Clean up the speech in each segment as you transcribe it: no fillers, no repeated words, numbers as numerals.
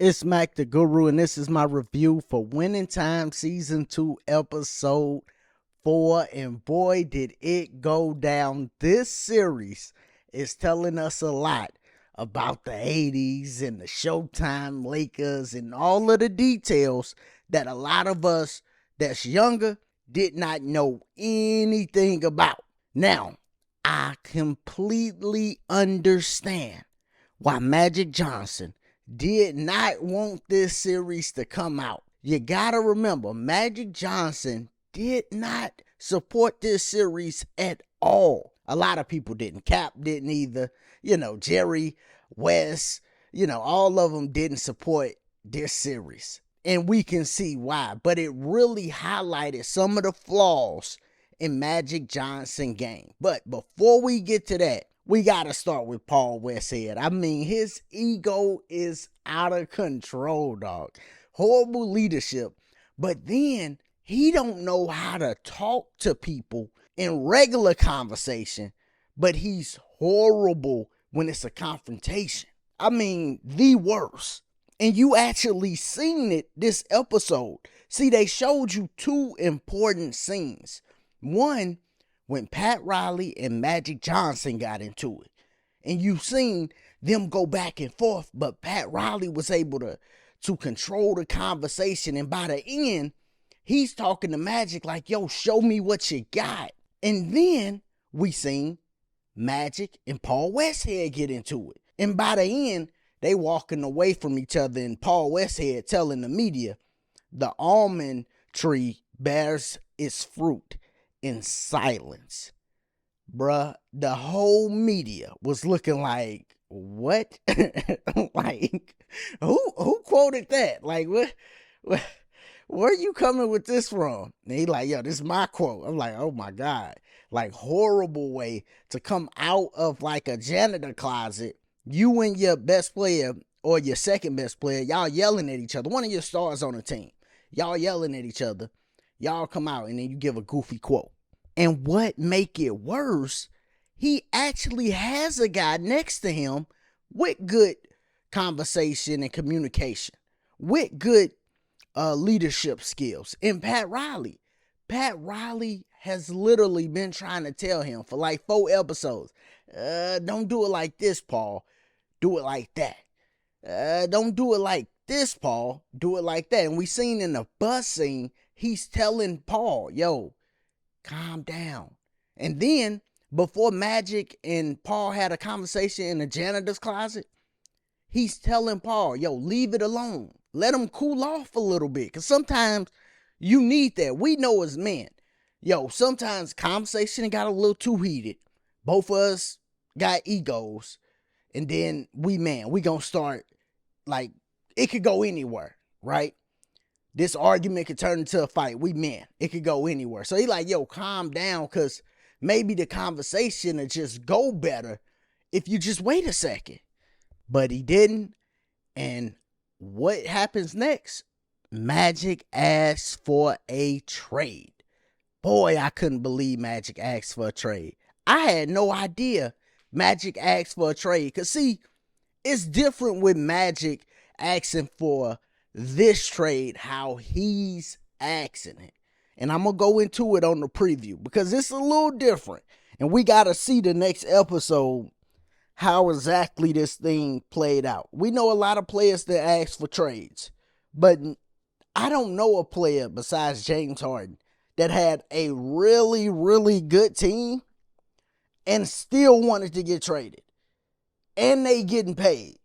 It's Mac the Guru, and this is my review for Winning Time Season 2, Episode 4. And boy, did it go down. This series is telling us a lot about the 80s and the Showtime Lakers and all of the details that a lot of us that's younger did not know anything about. Now, I completely understand why Magic Johnson did not want this series to come out. You gotta remember, Magic Johnson did not support this series at all. A lot of people didn't. Cap didn't either. Jerry, Wes, all of them didn't support this series. And we can see why. But it really highlighted some of the flaws in Magic Johnson game. But before we get to that, we got to start with Paul Westhead. I mean, his ego is out of control, dog. Horrible leadership. But then he don't know how to talk to people in regular conversation, but he's horrible when it's a confrontation. I mean, the worst. And you actually seen it this episode. See, they showed you two important scenes. One, when Pat Riley and Magic Johnson got into it. And you've seen them go back and forth, but Pat Riley was able to control the conversation. And by the end, he's talking to Magic like, yo, show me what you got. And then we seen Magic and Paul Westhead get into it. And by the end, they walking away from each other, and Paul Westhead telling the media, the almond tree bears its fruit in silence. Bruh, the whole media was looking like, what? Like, who quoted that? Like, what where are you coming with this from? And he like, yo, this is my quote. I'm like, oh my God. Like, horrible way to come out of like a janitor closet. You and your best player or your second best player, y'all yelling at each other. One of your stars on the team. Y'all yelling at each other. Y'all come out and then you give a goofy quote. And what make it worse, he actually has a guy next to him with good conversation and communication, with good leadership skills. And Pat Riley has literally been trying to tell him for like 4 episodes, don't do it like this, Paul. Do it like that. Don't do it like this, Paul. Do it like that. And we seen in the bus scene, he's telling Paul, yo, calm down. And then before Magic and Paul had a conversation in the janitor's closet, he's telling Paul, yo, leave it alone. Let him cool off a little bit. Because sometimes you need that. We know as men, yo, sometimes conversation got a little too heated. Both of us got egos. And then we gonna start, like, it could go anywhere, right? This argument could turn into a fight. We men. It could go anywhere. So he like, yo, calm down, because maybe the conversation will just go better if you just wait a second. But he didn't. And what happens next? Magic asks for a trade. Boy, I couldn't believe Magic asked for a trade. I had no idea Magic asked for a trade. Because, see, it's different with Magic asking for this trade, how he's asking it. And I'm going to go into it on the preview because it's a little different. And we got to see the next episode how exactly this thing played out. We know a lot of players that ask for trades, but I don't know a player besides James Harden that had a really, really good team and still wanted to get traded. And they getting paid.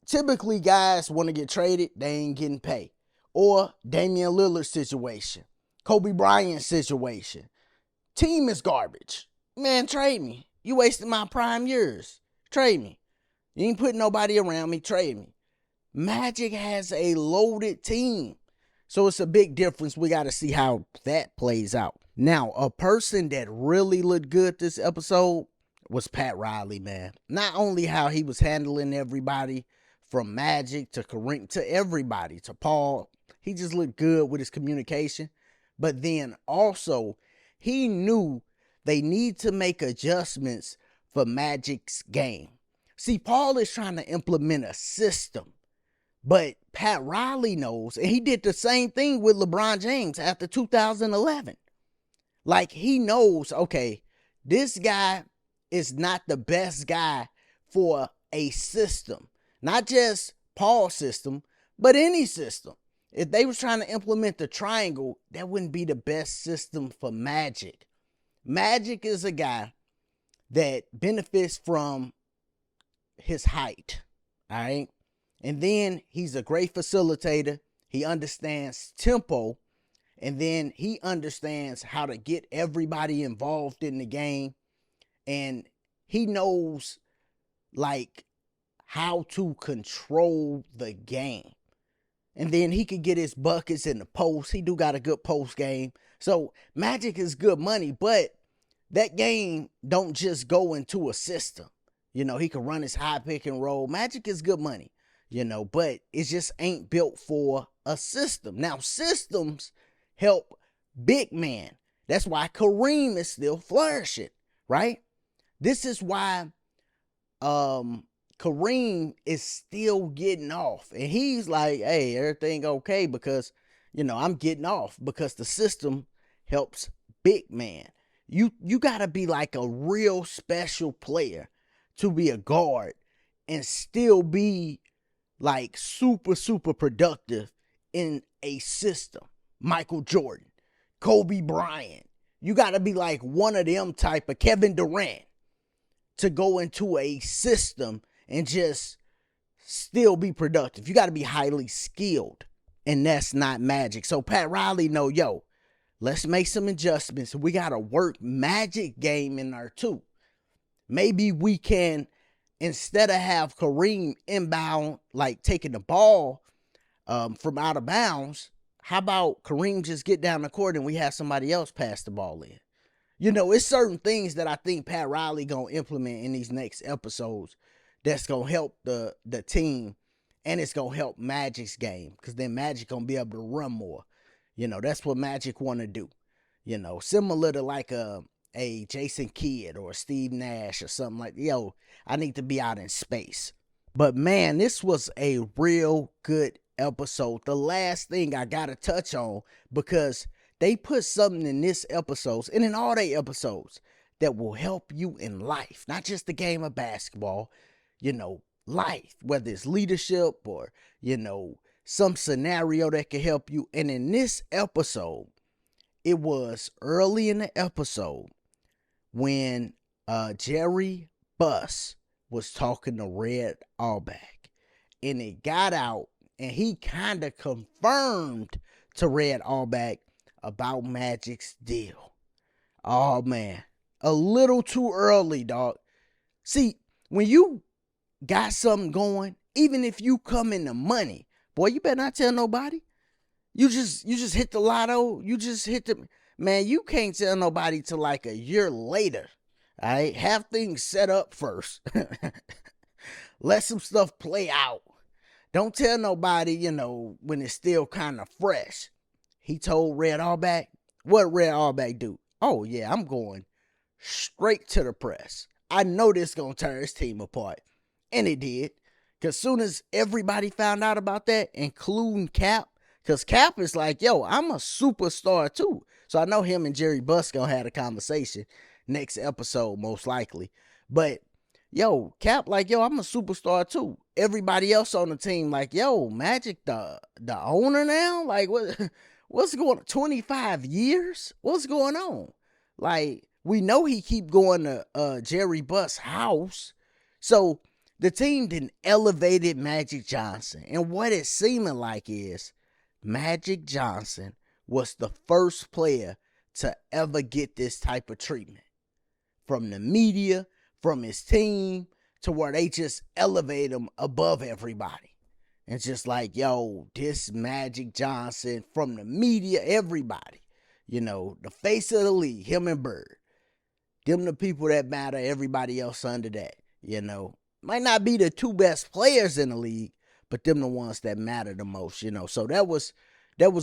Typically, guys want to get traded, they ain't getting paid. Or Damian Lillard situation, Kobe Bryant situation. Team is garbage. Man, trade me. You wasted my prime years. Trade me. You ain't putting nobody around me. Trade me. Magic has a loaded team. So it's a big difference. We got to see how that plays out. Now, a person that really looked good this episode was Pat Riley, man. Not only how he was handling everybody, from Magic to Kareem to everybody, to Paul. He just looked good with his communication. But then also, he knew they need to make adjustments for Magic's game. See, Paul is trying to implement a system, But Pat Riley knows, and he did the same thing with LeBron James after 2011. Like, he knows, okay, this guy is not the best guy for a system. Not just Paul's system, but any system. If they was trying to implement the triangle, that wouldn't be the best system for Magic. Magic is a guy that benefits from his height, all right? And then he's a great facilitator. He understands tempo. And then he understands how to get everybody involved in the game. And he knows, like, how to control the game. And then he could get his buckets in the post. He do got a good post game. So Magic is good money, but that game don't just go into a system. You know, he can run his high pick and roll. Magic is good money, you know, but it just ain't built for a system. Now, systems help big man. That's why Kareem is still flourishing, right? This is why Kareem is still getting off. And he's like, hey, everything okay because, you know, I'm getting off because the system helps big man. You got to be like a real special player to be a guard and still be like super, super productive in a system. Michael Jordan, Kobe Bryant. You got to be like one of them type of Kevin Durant to go into a system and just still be productive. You got to be highly skilled, and that's not Magic. So Pat Riley know, yo, let's make some adjustments. We got to work Magic game in there too. Maybe we can, instead of have Kareem inbound, like taking the ball from out of bounds, how about Kareem just get down the court and we have somebody else pass the ball in? You know, it's certain things that I think Pat Riley going to implement in these next episodes that's going to help the team, and it's going to help Magic's game, because then Magic going to be able to run more. You know, that's what Magic want to do. You know, similar to like a Jason Kidd or Steve Nash or something like, yo, I need to be out in space. But man, this was a real good episode. The last thing I got to touch on, because they put something in this episode and in all their episodes that will help you in life, not just the game of basketball, you know, life, whether it's leadership or, you know, some scenario that can help you. And in this episode, it was early in the episode when Jerry Buss was talking to Red Auerbach, and it got out, and he kind of confirmed to Red Auerbach about Magic's deal. Oh man, a little too early, dog. See, when you got something going, even if you come in the money, boy, you better not tell nobody. You just hit the lotto. You just hit the, man, you can't tell nobody till like a year later. All right, have things set up first. Let some stuff play out. Don't tell nobody, you know, when it's still kind of fresh. He told Red Auerbach. What Red Auerbach do? Oh yeah, I'm going straight to the press. I know this gonna tear his team apart. And it did. Because soon as everybody found out about that, including Cap, because Cap is like, yo, I'm a superstar too. So I know him and Jerry Buss gonna have a conversation next episode, most likely. But yo, Cap like, yo, I'm a superstar too. Everybody else on the team like, yo, Magic the owner now? Like, what's going on? 25 years? What's going on? Like, we know he keep going to Jerry Buss' house. So the team then elevated Magic Johnson. And what it's seeming like is Magic Johnson was the first player to ever get this type of treatment. From the media, from his team, to where they just elevate him above everybody. And just like, yo, this Magic Johnson, from the media, everybody. You know, the face of the league, him and Bird. Them the people that matter, everybody else under that, you know. Might not be the two best players in the league, but them the ones that matter the most, you know. So that was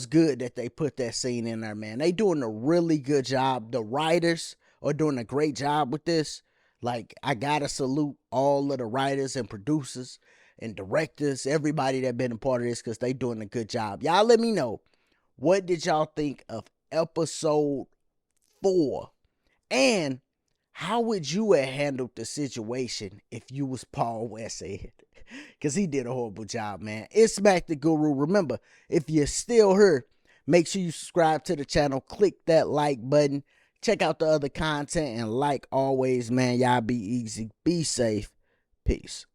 good that they put that scene in there, man. They doing a really good job. The writers are doing a great job with this. Like, I gotta salute all of the writers and producers. and directors, everybody that been a part of this, because they doing a good job. Y'all let me know, what did y'all think of episode 4? And how would you have handled the situation if you was Paul Westhead? Because he did a horrible job, man. It's Smack the Guru. Remember, if you're still here, make sure you subscribe to the channel. Click that like button. Check out the other content. And like always, man, y'all be easy. Be safe. Peace.